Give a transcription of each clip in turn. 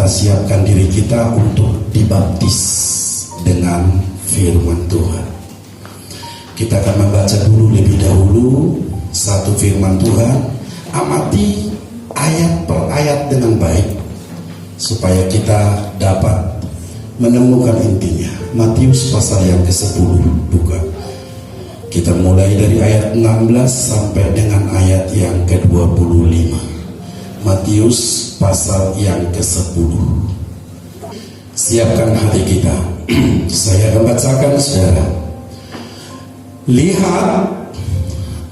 siapkan diri kita untuk dibaptis dengan firman Tuhan. Kita akan membaca dulu lebih dahulu satu firman Tuhan. Amati ayat per ayat dengan baik supaya kita dapat menemukan intinya. Matius pasal yang ke-10 buka. Kita mulai dari ayat 16 sampai dengan ayat yang ke-25. Matius pasal yang ke-10. Siapkan hati kita. Saya akan bacakan, saudara. Lihat,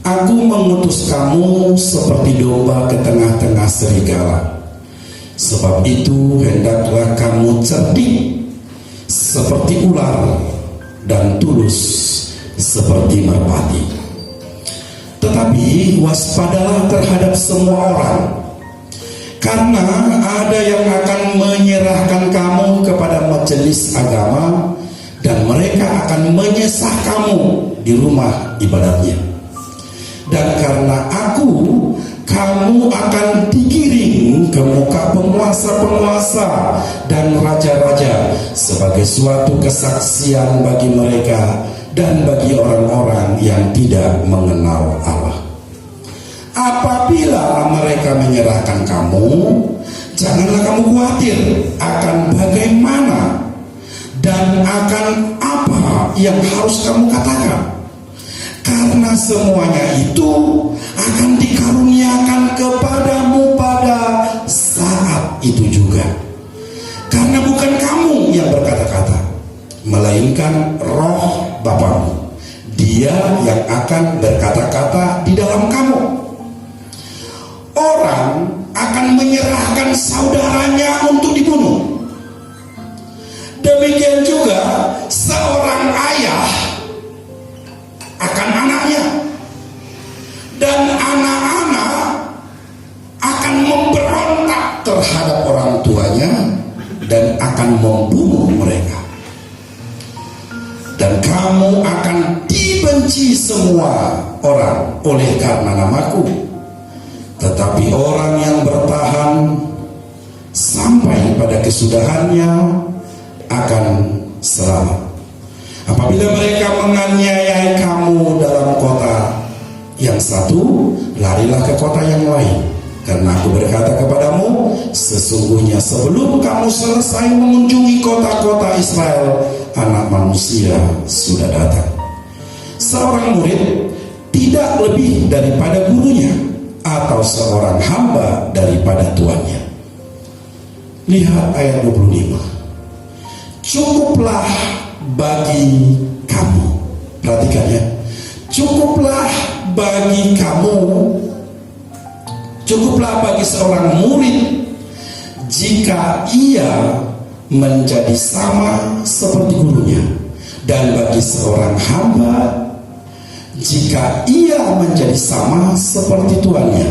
aku mengutus kamu seperti domba ke tengah-tengah serigala. Sebab itu hendaklah kamu cerdik seperti ular dan tulus seperti merpati. Tetapi waspadalah terhadap semua orang, karena ada yang akan menyerahkan kamu kepada majelis agama, dan mereka akan menyesah kamu di rumah ibadatnya. Dan karena aku, kamu akan digiring ke muka penguasa-penguasa dan raja-raja sebagai suatu kesaksian bagi mereka dan bagi orang-orang yang tidak mengenal Allah. Apabila mereka menyerahkan kamu, janganlah kamu khawatir akan bagaimana dan akan apa yang harus kamu katakan, karena semuanya itu akan dikaruniakan kepadamu pada saat itu juga. Karena bukan kamu yang berkata-kata, melainkan Roh Bapamu, Dia yang akan berkata-kata di dalam kamu. Orang akan menyerahkan saudaranya untuk dibunuh. Demikian juga seorang ayah akan anaknya, dan anak-anak akan memberontak terhadap orang tuanya dan akan membunuh mereka. Dan kamu akan dibenci semua orang oleh karena namaku, tetapi orang yang bertahan sampai pada kesudahannya akan selamat. Apabila mereka menganiaya kamu dalam kota yang satu, larilah ke kota yang lain. Karena aku berkata kepadamu, sesungguhnya sebelum kamu selesai mengunjungi kota-kota Israel, Anak Manusia sudah datang. Seorang murid tidak lebih daripada gurunya, atau seorang hamba daripada tuannya. Lihat ayat 25. Cukuplah bagi kamu, perhatikan ya, cukuplah bagi kamu, cukuplah bagi seorang murid jika ia menjadi sama seperti gurunya, dan bagi seorang hamba jika ia menjadi sama seperti tuannya.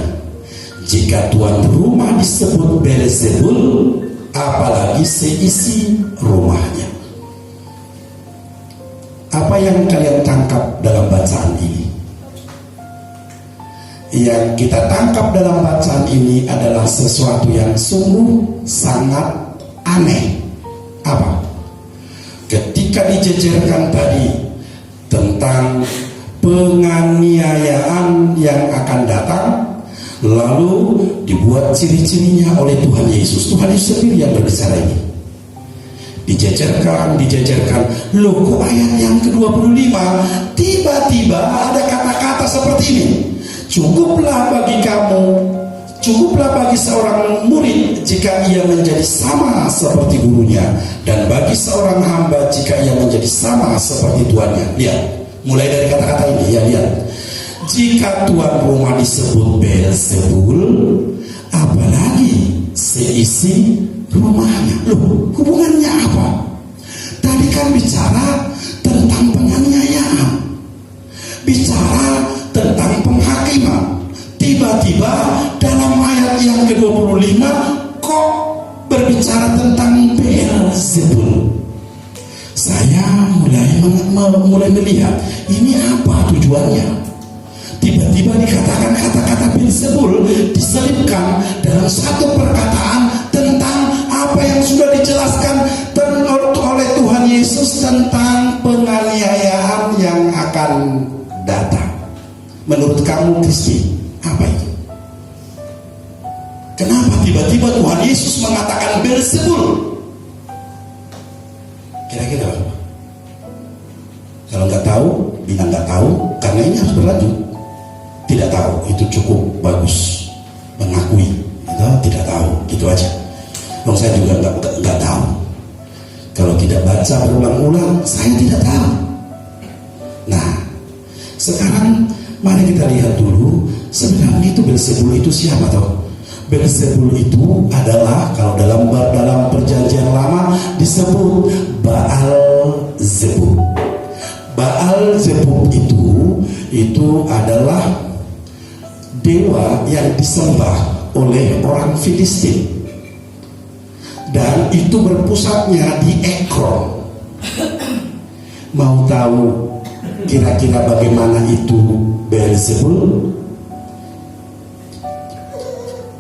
Jika tuan rumah disebut Beelzebul, apalagi seisi rumahnya. Apa yang kalian tangkap dalam bacaan ini? Yang kita tangkap dalam bacaan ini adalah sesuatu yang sungguh sangat aneh. Apa? Ketika dijejerkan tadi tentang penganiayaan yang akan datang, lalu dibuat ciri-cirinya oleh Tuhan Yesus. Tuhan Yesus sendiri yang berbicara ini. Dijajarkan. Loh, kok ayat yang ke-25 tiba-tiba ada kata-kata seperti ini? Cukuplah bagi kamu, cukuplah bagi seorang murid jika ia menjadi sama seperti gurunya, dan bagi seorang hamba jika ia menjadi sama seperti tuannya. Lihat, mulai dari kata-kata ini ya, lihat. Jika tuan rumah disebut Beelzebul, apalagi seisi rumahnya. Loh, hubungannya apa? Tadi kan bicara tentang penganiayaan, bicara tentang penghakiman. Tiba-tiba dalam ayat yang ke-25 kok berbicara tentang Beelzebul. Saya mulai melihat ini apa tujuannya. Tiba-tiba dikatakan kata-kata Beelzebul diselipkan dalam satu perkataan tentang apa yang Menurut kamu Kristi, apa itu? Kenapa tiba-tiba Tuhan Yesus mengatakan Beelzebul? Kira-kira apa? Kalau nggak tahu, bilang nggak tahu, karena ini harus berlanjut. Tidak tahu, itu cukup bagus. Mengakui, itu tidak tahu, gitu aja. Kalau saya juga nggak tahu. Kalau tidak baca berulang-ulang, saya tidak tahu. Nah, sekarang mari kita lihat dulu sebenarnya itu Beelzebul itu siapa toh? Beelzebul itu adalah kalau dalam perjanjian lama disebut Baal-zebub. Baal-zebub itu adalah dewa yang disembah oleh orang Filistin, dan itu berpusatnya di Ekron. Mau tahu kira-kira bagaimana itu Beelzebul?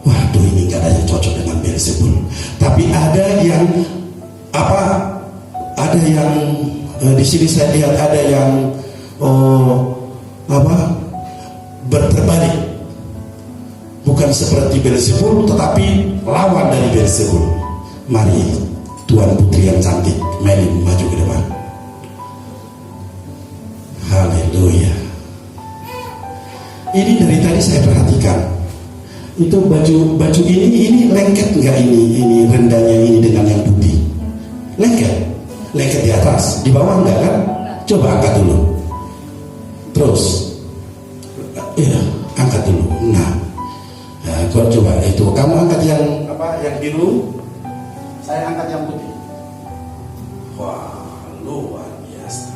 Waduh, ini gak ada yang cocok dengan Beelzebul. Tapi ada yang ada yang di sini saya lihat ada yang terbalik. Bukan seperti Beelzebul, tetapi lawan dari Beelzebul. Mari Tuan Putri yang cantik, Meli maju ke depan. Haleluya. Ini dari tadi saya perhatikan. Itu baju ini lengket enggak, ini rendahnya ini dengan yang putih? Lengket di atas, di bawah enggak kan? Coba angkat dulu. Terus ya, angkat dulu. Nah, kau coba itu, kamu angkat yang biru, saya angkat yang putih. Wah, luar biasa.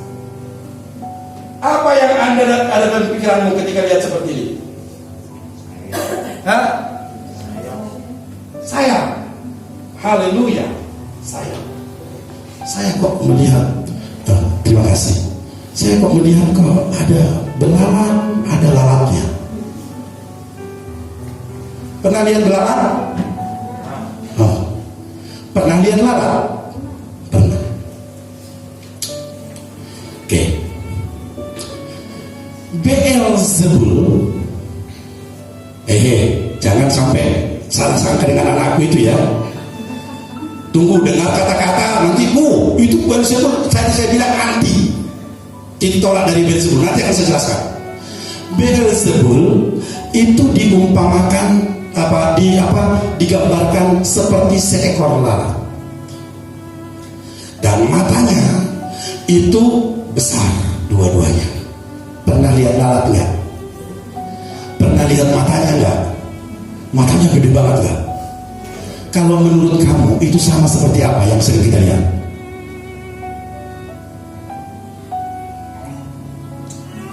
Apa yang Anda ada dalam pikiranmu ketika lihat seperti ini? Sayang. Haleluya. Saya kok melihat, terima kasih. Saya kok melihat kok ada belalang, ada lalatnya. Pernah lihat belalang? Pernah lihat lalat? Pernah. Oke. Beelzebul. Jangan sampai salah sangka dengan anakku itu ya. Tunggu dengar kata-kata nanti, itu Beelzebul. Saya bilang anti. Ditolak dari Beelzebul. Nanti akan saya jelaskan. Beelzebul itu diumpamakan digambarkan seperti seekor lalat, dan matanya itu besar dua-duanya. Pernah lihat lalat nggak? Pernah lihat matanya nggak? Matanya gede banget nggak? Kalau menurut kamu itu sama seperti apa yang sering kita lihat?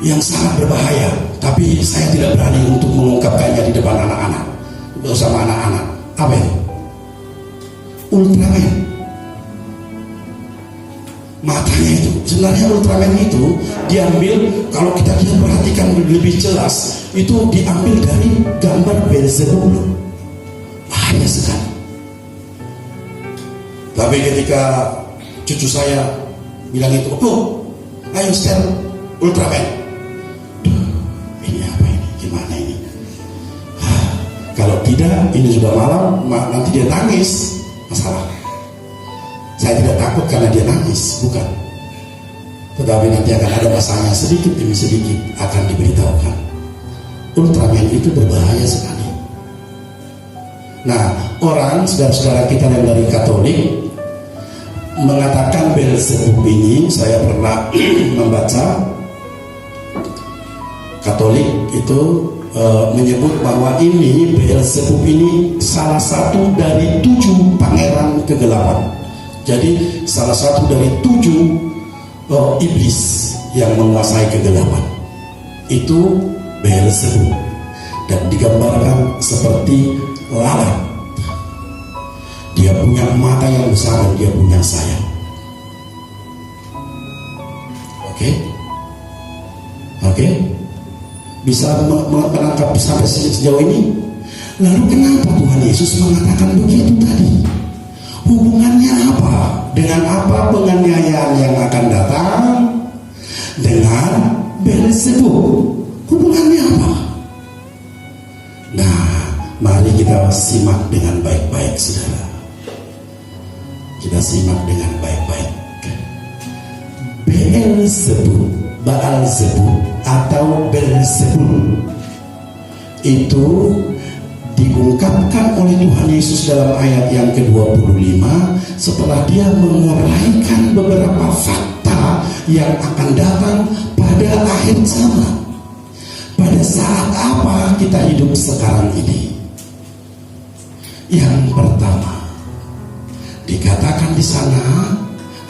Yang sangat berbahaya, tapi saya tidak berani untuk mengungkapkannya di depan anak-anak, bersama anak-anak. Apa itu? Ultraman. Matanya itu, sebenarnya Ultraman itu diambil, kalau kita perhatikan lebih jelas, itu diambil dari gambar Beelzebul. Bahaya sekali. Tapi ketika cucu saya bilang itu, ayo setel Ultraman. Ini apa ini? Gimana ini? Kalau tidak, ini sudah malam, nanti dia nangis. Masalah. Saya tidak takut karena dia nangis, bukan. Tetapi nanti akan ada masanya, sedikit demi sedikit akan diberitahukan. Ultraman itu berbahaya sekali. Nah, orang saudara-saudara kita yang dari Katolik mengatakan Beelzebub ini, saya pernah membaca Katolik itu menyebut bahwa ini Beelzebub ini salah satu dari 7 pangeran kegelapan. Jadi salah satu dari 7 iblis yang menguasai kegelapan. Itu Beelzebub, dan digambarkan seperti lalat. Dia punya mata yang besar dan dia punya sayap. Oke? Bisa menangkap sampai sejauh ini. Lalu kenapa Tuhan Yesus mengatakan begitu tadi? Hubungannya apa? Dengan apa penganiayaan yang akan datang dengan Beelzebub? Hubungannya apa? kita simak dengan baik-baik, saudara. Kita simak dengan baik-baik. Beelzebub, Baalzebub atau Beelzebul itu diungkapkan oleh Tuhan Yesus dalam ayat yang ke-25 setelah dia menguraikan beberapa fakta yang akan datang pada akhir zaman. Pada saat apa kita hidup sekarang ini? Yang pertama, dikatakan di sana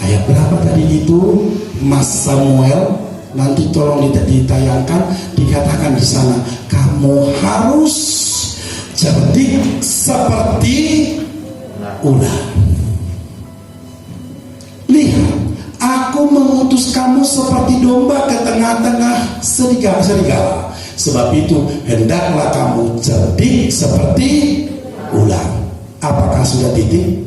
ayat berapa tadi itu, Mas Samuel? Nanti tolong ditayangkan. Dikatakan di sana, kamu harus cerdik seperti ular. Lihat, aku mengutus kamu seperti domba ke tengah-tengah serigala. Sebab itu hendaklah kamu cerdik seperti ular. Apakah sudah titik?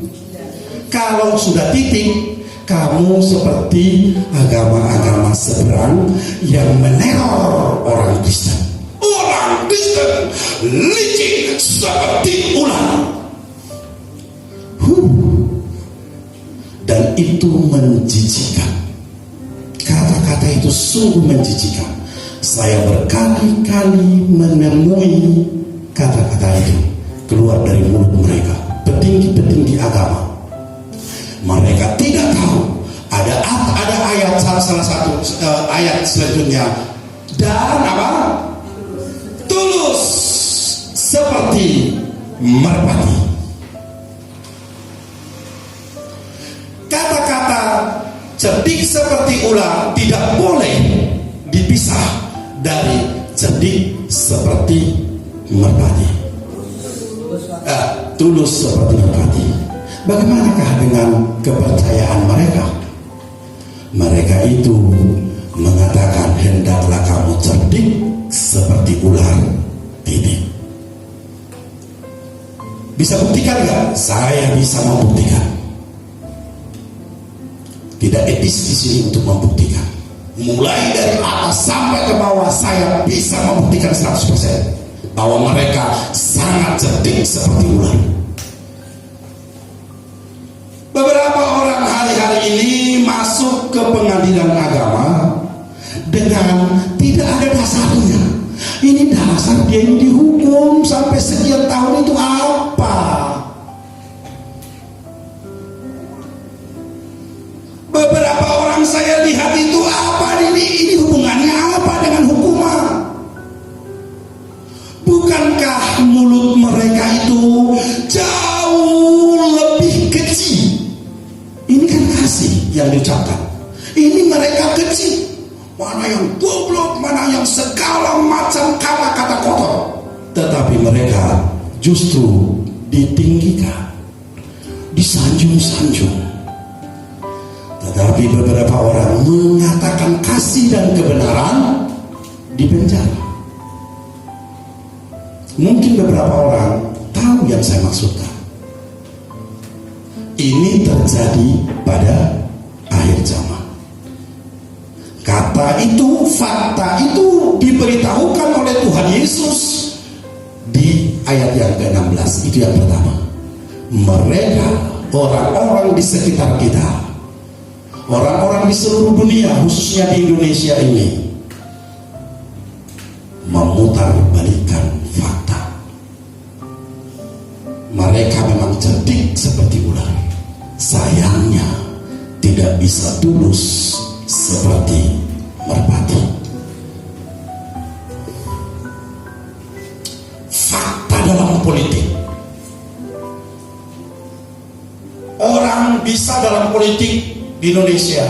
Kalau sudah titik, kamu seperti agama-agama seberang yang meneror orang Kristen. Orang Kristen licik seperti ular. Dan itu menjijikan. Kata-kata itu sungguh menjijikan. Saya berkali-kali menemui kata-kata itu keluar dari mulut mereka, petinggi-petinggi agama. Mereka tidak tahu ada ayat, salah satu ayat selanjutnya, dan apa? Tulus seperti merpati. Kata-kata cerdik seperti ular tidak boleh dipisah dari cerdik seperti merpati. Tulus seperti merpati. Bagaimanakah dengan kepercayaan mereka? Mereka itu mengatakan hendaklah kamu cerdik seperti ular. Titik. Bisa buktikan nggak? Saya bisa membuktikan. Tidak etis di sini untuk membuktikan. Mulai dari atas sampai ke bawah saya bisa membuktikan 100% bahwa mereka sangat cerdik seperti ular. Beberapa orang hari-hari ini masuk ke pengadilan agama dengan tidak ada dasarnya. Ini dasar dia ini dihukum sampai sekian tahun itu apa? Beberapa orang saya lihat itu apa ini hubungannya apa dengan hukuman? Bukankah mulut mereka itu jauh lebih kecil? Ini kan kasih yang diucapkan. Ini mereka kecil. Mana yang goblok, mana yang segala macam kata-kata kotor. Tetapi mereka justru ditinggikan, disanjung-sanjung. Tetapi beberapa orang mengatakan kasih dan kebenaran di penjara. Mungkin beberapa orang tahu yang saya maksudkan. Ini terjadi pada akhir zaman. Kata itu, fakta itu diberitahukan oleh Tuhan Yesus di ayat yang ke-16. Itu yang pertama. Mereka, orang-orang di sekitar kita, orang-orang di seluruh dunia, khususnya di Indonesia ini, memutarbalikkan fakta. Mereka memang cerdik seperti ular. Sayangnya tidak bisa tulus seperti merpati. Fakta dalam politik. Orang bisa dalam politik di Indonesia.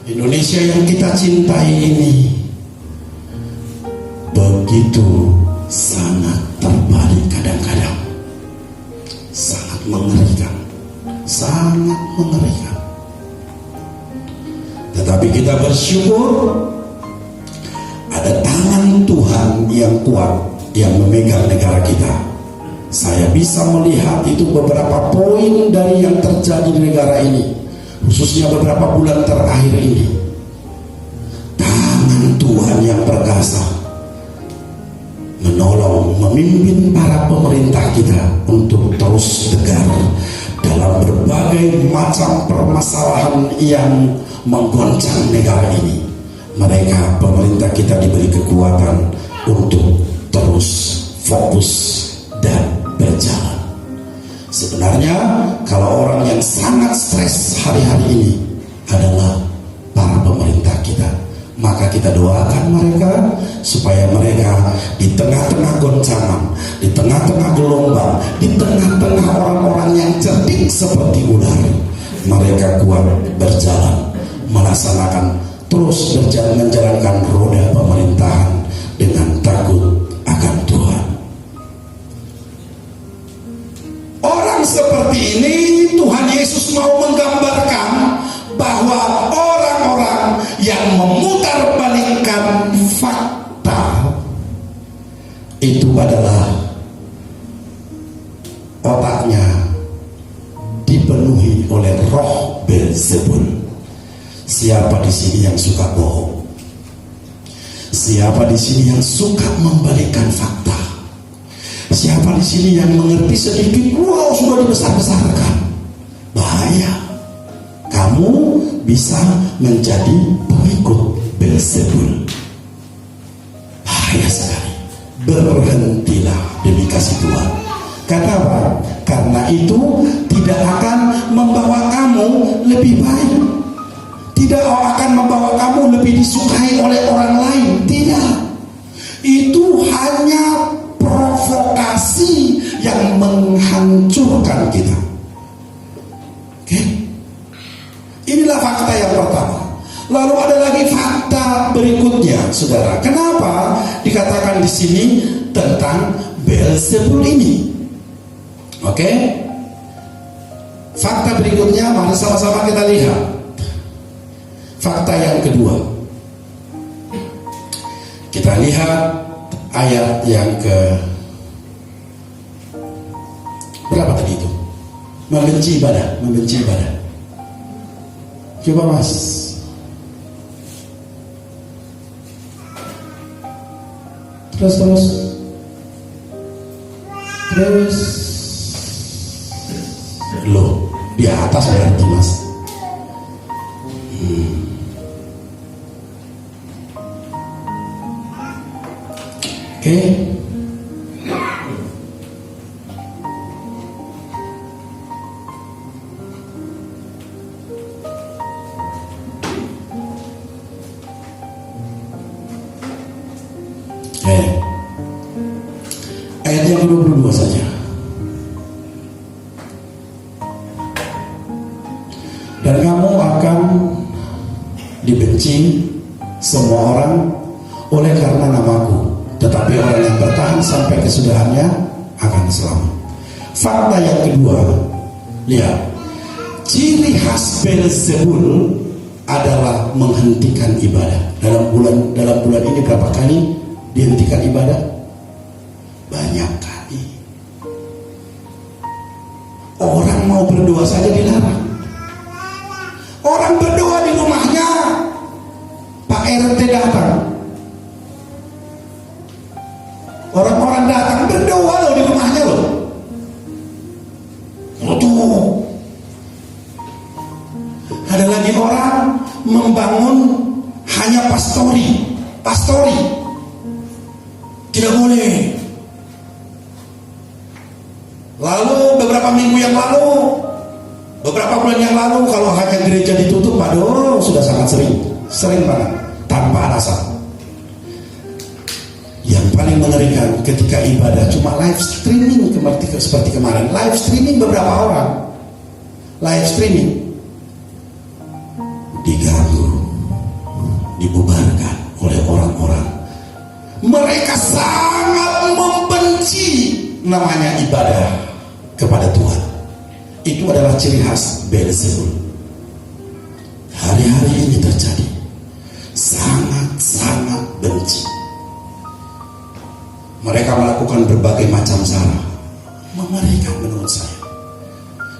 Indonesia yang kita cintai ini begitu sangat terbalik kadang-kadang. Sangat mengerikan. Sangat mengerikan. Tetapi kita bersyukur ada tangan Tuhan yang kuat yang memegang negara kita. Saya bisa melihat itu beberapa poin dari yang terjadi di negara ini, khususnya beberapa bulan terakhir ini. Tangan Tuhan yang perkasa menolong, memimpin para pemerintah kita untuk terus tegar dalam berbagai macam permasalahan yang menggoncang negara ini. Mereka, pemerintah kita, diberi kekuatan untuk terus fokus dan berjalan. Sebenarnya kalau orang yang sangat stres hari-hari ini adalah para pemerintah kita, maka kita doakan mereka supaya mereka di tengah-tengah goncangan, di tengah-tengah gelombang, di tengah-tengah orang-orang yang cerdik seperti ular, mereka kuat berjalan, melaksanakan, terus berjalan, menjalankan roda pemerintahan dengan takut akan Tuhan. Orang seperti ini Tuhan Yesus mau menggambarkan bahwa orang-orang yang memutarbalikkan fakta itu adalah otaknya dipenuhi oleh roh Beelzebul. Siapa di sini yang suka bohong? Siapa di sini yang suka membalikkan fakta? Siapa di sini yang mengerti sedikit, wow, sudah dibesar-besarkan? Bahaya. Kamu bisa menjadi pengikut Beelzebul. Bahaya sekali. Berhentilah demi kasih Tuhan. Kenapa? Karena itu tidak akan membawa kamu lebih baik. Tidak akan membawa kamu lebih disukai oleh orang lain. Tidak. Itu hanya provokasi yang menghancurkan kita. Oke? Inilah fakta yang pertama. Lalu ada lagi fakta berikutnya, saudara. Kenapa dikatakan di sini tentang Beelzebul ini? Oke? Fakta berikutnya, mari sama-sama kita lihat. Fakta yang kedua. Kita lihat ayat yang ke berapa tadi itu? Membenci ibadah, membenci ibadah. Coba Mas. Terus. Loh, di atas berarti Mas. Oke. Ayat yang 22 saja. Dan kamu akan dibenci semua orang oleh karena namaku, tetapi orang yang bertahan sampai kesudahannya akan selamat. Fakta yang kedua, lihat, ciri khas Beelzebul adalah menghentikan ibadah. Dalam bulan ini berapa kali dihentikan ibadah? Banyak kali. Orang mau berdoa saja dilarang. Orang berdoa di rumahnya, Pak RT datang. Orang-orang datang berdoa loh di rumahnya loh. Tuh. Ada lagi orang membangun hanya pastori. Tidak boleh. Lalu beberapa bulan yang lalu kalau hanya gereja ditutup, aduh, sudah sangat sering banget, tanpa alasan. Yang paling mengerikan ketika ibadah cuma live streaming seperti kemarin, live streaming beberapa orang, live streaming diganggu, dibubarkan oleh orang-orang. Mereka sangat membenci namanya ibadah kepada Tuhan. Itu adalah ciri khas Beelzebul. Hari-hari ini terjadi. Sangat-sangat benci. Mereka melakukan berbagai macam cara. Mengerikan menurut saya.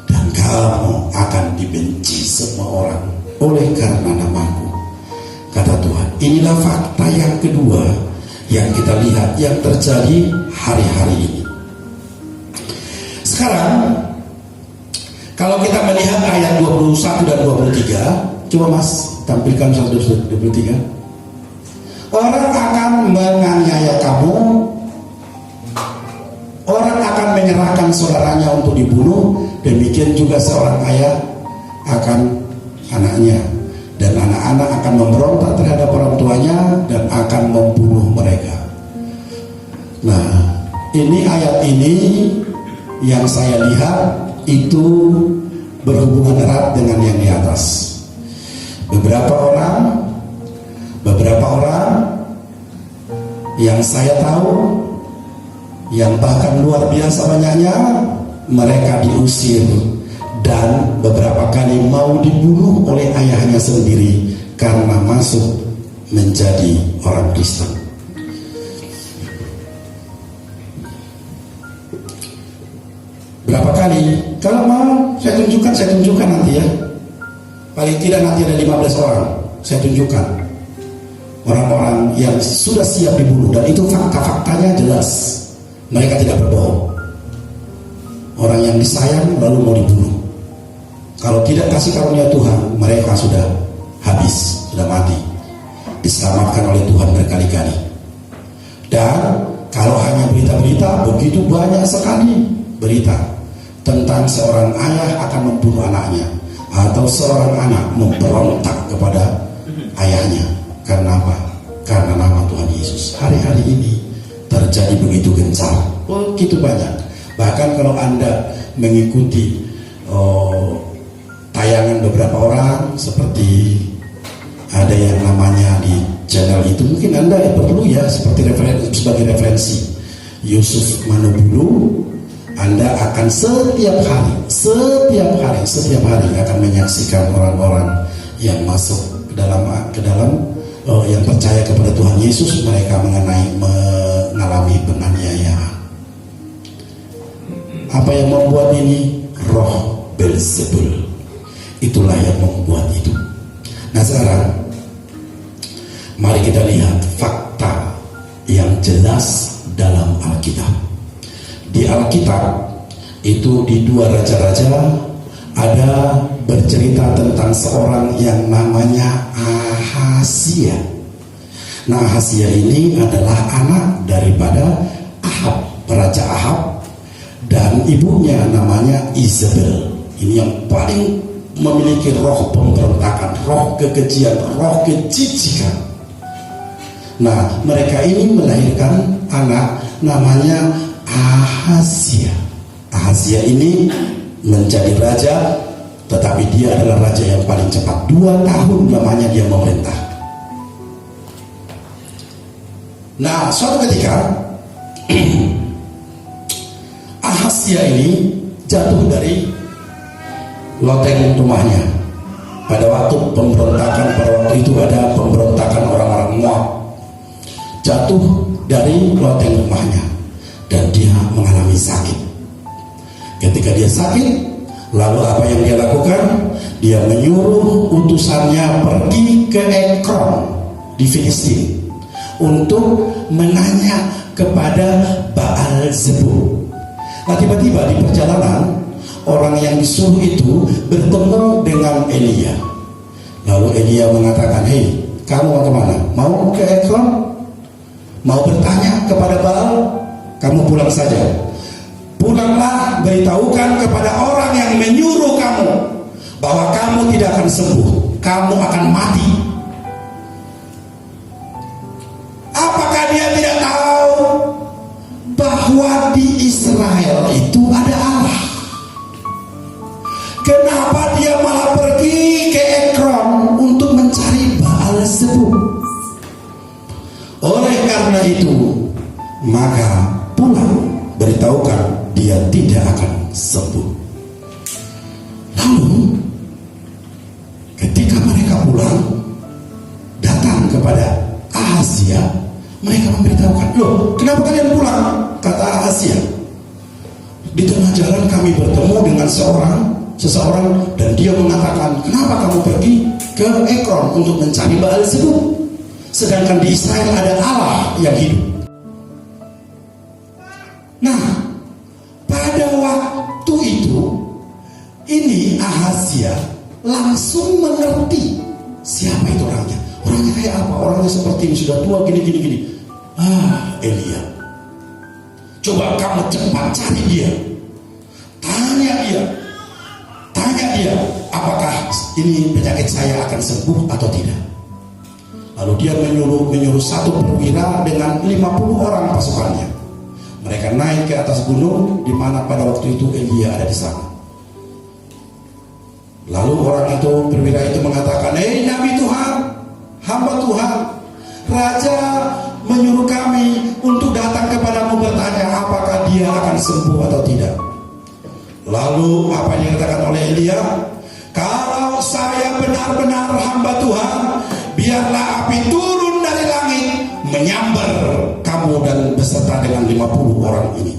Dan kamu akan dibenci semua orang oleh karena namaku, kata Tuhan. Inilah fakta yang kedua yang kita lihat, yang terjadi hari-hari ini. Sekarang kalau kita melihat ayat 21 dan 23, coba Mas tampilkan 123. Orang akan menganiaya kamu, orang akan menyerahkan saudaranya untuk dibunuh, demikian juga seorang ayah akan anaknya, dan anak-anak akan memberontak terhadap orang tuanya dan akan membunuh mereka. Nah, ini ayat ini yang saya lihat itu berhubungan erat dengan yang di atas. Beberapa orang yang saya tahu, yang bahkan luar biasa banyaknya, mereka diusir dan beberapa kali mau dibunuh oleh ayahnya sendiri karena masuk menjadi orang Kristen. Berapa kali? Kalau mau saya tunjukkan nanti ya. Paling tidak nanti ada 15 orang saya tunjukkan orang-orang yang sudah siap dibunuh, dan itu fakta-faktanya jelas. Mereka tidak berbohong. Orang yang disayang lalu mau dibunuh. Kalau tidak kasih karunia Tuhan, mereka sudah habis, sudah mati, diselamatkan oleh Tuhan berkali-kali. Dan kalau hanya berita-berita, begitu banyak sekali berita tentang seorang ayah akan membunuh anaknya, atau seorang anak memberontak kepada ayahnya. Karena apa? Karena nama Tuhan Yesus. Hari-hari ini terjadi begitu gencar, begitu banyak. Bahkan kalau Anda mengikuti tayangan beberapa orang, seperti ada yang namanya di channel itu, mungkin Anda perlu ya sebagai referensi Yusuf Manobulu. Anda akan setiap hari akan menyaksikan orang-orang yang masuk ke dalam yang percaya kepada Tuhan Yesus, mereka mengalami penganiayaan. Apa yang membuat ini? Roh Beelzebul. Itulah yang membuat itu. Nah, sekarang mari kita lihat fakta yang jelas dalam Alkitab. Di Alkitab itu di 2 Raja-Raja ada bercerita tentang seorang yang namanya Ahazia. Nah, Ahazia ini adalah anak daripada Ahab, Raja Ahab, dan ibunya namanya Isabel. Ini yang paling memiliki roh pemberontakan, roh kekejian, roh kejijikan. Nah, mereka ini melahirkan anak namanya Ahazia. Ahazia ini menjadi raja, tetapi dia adalah raja yang paling cepat. 2 tahun lamanya dia memerintah. Nah, suatu ketika Ahazia ini jatuh dari loteng rumahnya. Pada waktu pemberontakan, pada waktu itu ada pemberontakan orang-orang Moab. Jatuh dari loteng rumahnya dan dia mengalami sakit. Ketika dia sakit, lalu apa yang dia lakukan? Dia menyuruh utusannya pergi ke Ekron di Filistin untuk menanya kepada Baal-zebul. Nah, tiba-tiba di perjalanan, orang yang disuruh itu bertemu dengan Elia. Lalu Elia mengatakan, "Hei, kamu mau kemana? Mau ke Ekron? Mau bertanya kepada Baal? Kamu pulang saja. Pulanglah, beritahukan kepada orang yang menyuruh kamu bahwa kamu tidak akan sembuh, kamu akan mati." Apakah dia tidak tahu bahwa di Israel itu ada Allah? Kenapa dia malah pergi ke Ekron untuk mencari Baal-zebul? Oleh karena itu, maka pulang, beritahukan dia tidak akan sembuh. Lalu ketika mereka pulang, datang kepada Ahazia, mereka memberitahukan, "Loh, kenapa kalian pulang?" Kata Ahazia, "Di tengah jalan kami bertemu dengan seseorang dan dia mengatakan, 'Kenapa kamu pergi ke Ekron untuk mencari Baal-zebul?' sedangkan di Israel ada Allah yang hidup. Nah, pada waktu itu ini Ahazia langsung mengerti siapa itu orangnya. Orangnya kayak apa? Orangnya seperti ini, sudah tua gini. Elia. Coba kamu cepat cari dia. Tanya dia, apakah ini penyakit saya akan sembuh atau tidak. Lalu dia menyuruh satu perwira dengan 50 orang pasukannya. Mereka naik ke atas gunung, di mana pada waktu itu Elia ada di sana. Lalu orang itu, perwira itu mengatakan, Nabi Tuhan, hamba Tuhan, Raja menyuruh kami untuk datang kepadamu bertanya apakah dia akan sembuh atau tidak. Lalu apa yang dikatakan oleh Elia? Kalau saya benar-benar hamba Tuhan, biarlah api turun dari langit menyambar kamu dan beserta dengan 50 orang ini.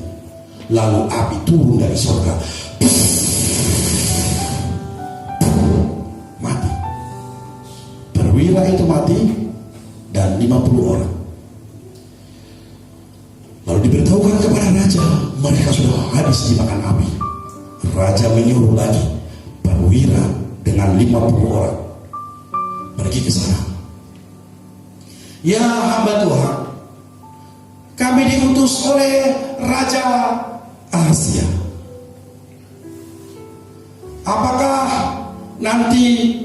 Lalu api turun dari surga, mati. Perwira itu mati dan 50 orang. Lalu diberitahukan kepada raja, mereka sudah habis dimakan api. Raja menyuruh lagi perwira dengan 50 orang pergi ke sana. Ya hamba Tuhan, kami diutus oleh Raja Ahazia. Apakah nanti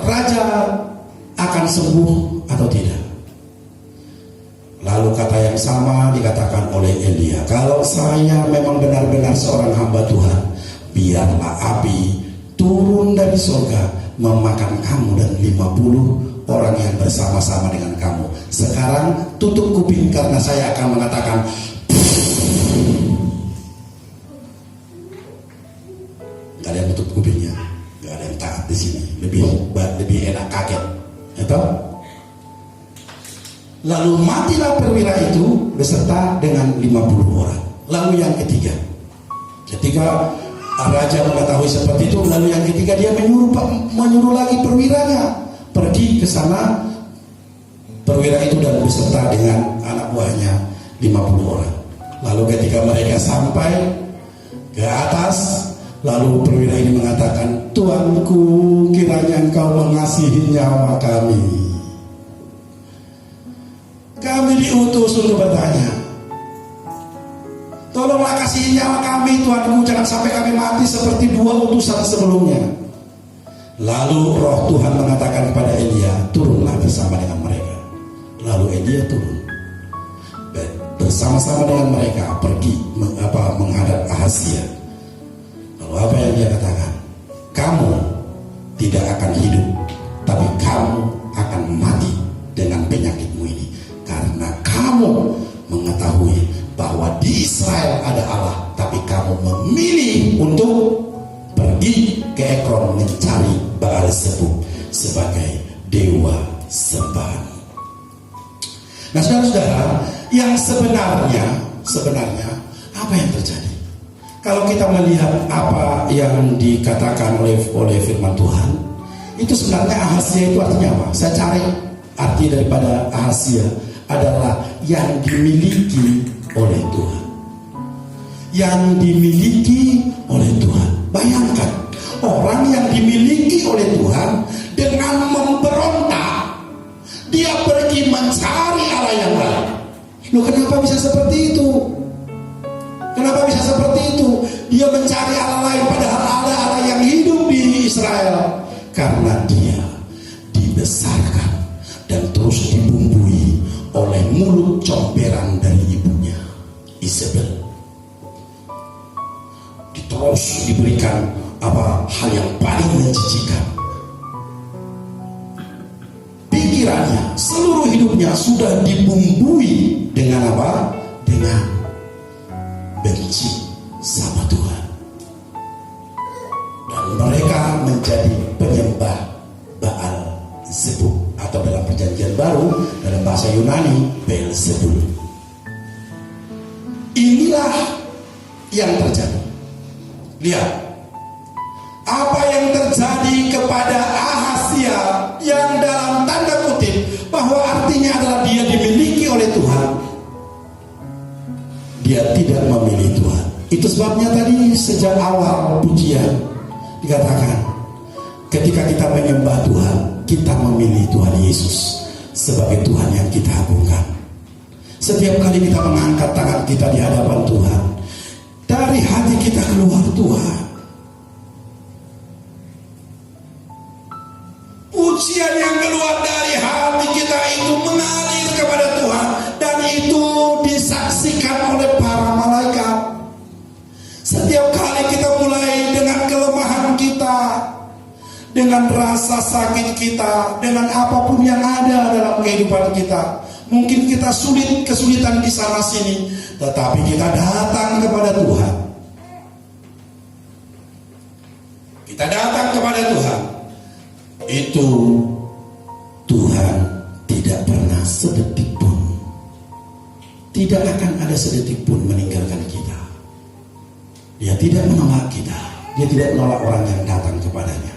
raja akan sembuh atau tidak? Lalu kata yang sama dikatakan oleh Elia, kalau saya memang benar-benar seorang hamba Tuhan, biarlah api turun dari surga memakan kamu dan 50 orang yang bersama-sama dengan kamu. Sekarang tutup kuping karena saya akan mengatakan, gak ada yang tutup kupingnya, gak ada yang taat di sini. Lebih enak kaget, ya toh? Lalu matilah perwira itu beserta dengan 50 orang. Lalu yang ketiga, ketika raja mengetahui seperti itu, lalu yang ketiga dia menyuruh lagi perwiranya pergi ke sana. Perwira itu dan beserta dengan anak buahnya 50 orang. Lalu ketika mereka sampai ke atas, lalu perwira ini mengatakan, Tuanku, kiranya engkau mengasihi nyawa kami. Kami diutus untuk bertanya, tolonglah kasihi nyawa kami Tuanku, jangan sampai kami mati seperti 2 utusan sebelumnya. Lalu roh Tuhan mengatakan kepada Elia, turunlah bersama dengan mereka. Lalu Elia turun bersama-sama dengan mereka pergi menghadap Ahazia. Lalu apa yang dia katakan? Kamu tidak akan hidup, tapi kamu akan mati dengan penyakitmu ini, karena kamu mengetahui bahwa di Israel ada Allah, tapi kamu memilih untuk pergi ke Ekron mencari Baal-zebub sebagai dewa sembahan. Nah saudara-saudara, yang sebenarnya apa yang terjadi? Kalau kita melihat apa yang dikatakan oleh firman Tuhan, itu sebenarnya Ahazia itu artinya apa? Saya cari arti daripada Ahazia adalah yang dimiliki oleh Tuhan. Yang dimiliki oleh Tuhan. Bayangkan, orang yang dimiliki oleh Tuhan dengan memberontak, dia pergi mencari Allah yang lain. Loh, kenapa bisa seperti itu? Kenapa bisa seperti itu? Dia mencari Allah lain padahal ada Allah yang hidup di Israel. Karena dia dibesarkan dan terus dibumbui oleh mulut comberan dari ibunya, Isabel. Terus diberikan hal yang paling menjijikan. Pikirannya, seluruh hidupnya sudah dibumbui dengan apa? Dengan benci sama Tuhan. Dan mereka menjadi penyembah Baal-zebub, atau dalam perjanjian baru dalam bahasa Yunani Beelzebul. Inilah yang terjadi. Lihat apa yang terjadi kepada Ahazia, yang dalam tanda kutip bahwa Itu sebabnya tadi sejak awal pujian dikatakan, ketika kita menyembah Tuhan, kita memilih Tuhan Yesus sebagai Tuhan yang kita agungkan. Setiap kali kita mengangkat tangan kita di hadapan Tuhan, dari hati kita keluar Tuhan. Pujian yang keluar dari hati kita itu mengalir kepada Tuhan, dan itu disaksikan oleh para malaikat. Setiap kali kita mulai dengan kelemahan kita, dengan rasa sakit kita, dengan apapun yang ada dalam kehidupan kita, mungkin kita kesulitan di sana sini, tetapi kita datang kepada Tuhan. Kita datang kepada Tuhan. Itu Tuhan tidak pernah sedetik pun, tidak akan ada sedetik pun meninggalkan kita. Dia tidak menolak kita. Dia tidak menolak orang yang datang kepadanya.